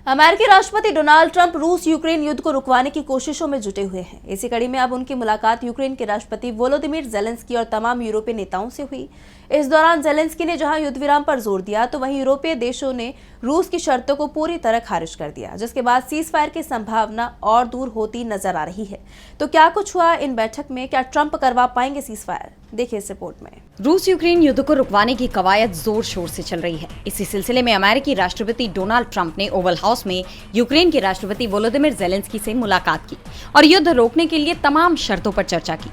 अमेरिकी राष्ट्रपति Donald Trump रूस यूक्रेन युद्ध को रुकवाने की कोशिशों में जुटे हुए हैं। इसी कड़ी में अब उनकी मुलाकात यूक्रेन के राष्ट्रपति वोलोदिमीर ज़ेलेंस्की और तमाम यूरोपीय नेताओं से हुई। इस दौरान ज़ेलेंस्की ने जहां युद्ध विराम पर जोर दिया, तो वहीं यूरोपीय देशों ने रूस की शर्तों को पूरी तरह खारिज कर दिया, जिसके बाद सीज फायर की संभावना और दूर होती नजर आ रही है। तो क्या कुछ हुआ इन बैठक में? क्या ट्रंप करवा पाएंगे सीज फायर? देखिए इस रिपोर्ट में। रूस यूक्रेन युद्ध को रुकवाने की कवायद जोर शोर से चल रही है। इसी सिलसिले में अमेरिकी राष्ट्रपति डोनाल्ड ट्रंप ने ओवल हाउस में यूक्रेन के राष्ट्रपति वोलोदिमीर ज़ेलेंस्की से मुलाकात की और युद्ध रोकने के लिए तमाम शर्तों पर चर्चा की।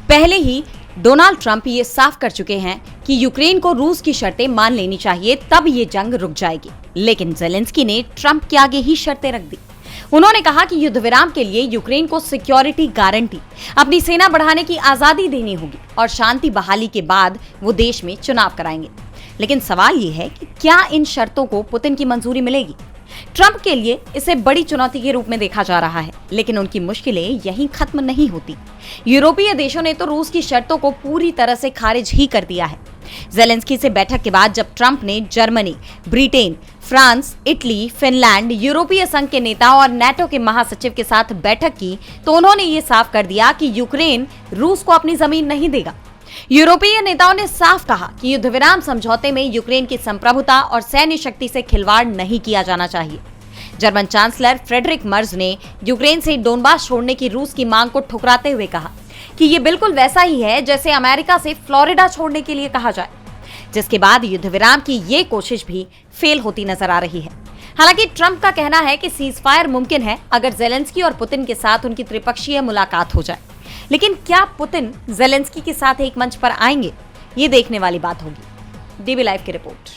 पहले ही डोनाल्ड ट्रंप ये साफ कर चुके हैं कि यूक्रेन को रूस की शर्तें मान लेनी चाहिए, तब ये जंग रुक जाएगी। लेकिन ज़ेलेंस्की ने ट्रंप के आगे ही शर्तें रख दी। उन्होंने कहा कि युद्ध विराम के लिए यूक्रेन को सिक्योरिटी गारंटी, अपनी सेना बढ़ाने की आजादी देनी होगी और शांति बहाली के बाद वो देश में चुनाव कराएंगे। लेकिन सवाल ये है कि क्या इन शर्तों को पुतिन की मंजूरी मिलेगी? ट्रंप के लिए इसे बड़ी चुनौती के रूप में देखा जा रहा है, लेकिन उनकी मुश्किलें यहीं खत्म नहीं होती। यूरोपीय देशों ने तो रूस की शर्तों को पूरी तरह से खारिज ही कर दिया है। ज़ेलेंस्की से बैठक के बाद जब ट्रंप ने Germany, Britain, France, Italy, Finland, यूरोपीय संघ के नेताओं और नाटो के महासचिव के साथ बैठक की, तो उन्होंने ये साफ कर दिया कि यूक्रेन रूस को अपनी जमीन नहीं देगा। यूरोपीय नेताओं ने साफ कहा कि युद्ध विराम समझौते में यूक्रेन की संप्रभुता और सैन्य शक्ति से खिलवाड़ नहीं किया जाना चाहिए। जर्मन चांसलर फ्रेडरिक मर्ज ने यूक्रेन से डोनबास छोड़ने की रूस की मांग को ठुकराते हुए कहा कि ये बिल्कुल वैसा ही है जैसे अमेरिका से फ्लोरिडा छोड़ने के लिए कहा जाए, जिसके बाद युद्ध विराम की ये कोशिश भी फेल होती नजर आ रही है। हालांकि ट्रंप का कहना है कि सीज फायर मुमकिन है अगर ज़ेलेंस्की और पुतिन के साथ उनकी त्रिपक्षीय मुलाकात हो जाए। लेकिन क्या पुतिन ज़ेलेंस्की के साथ एक मंच पर आएंगे? ये देखने वाली बात होगी। डीबी लाइव की रिपोर्ट।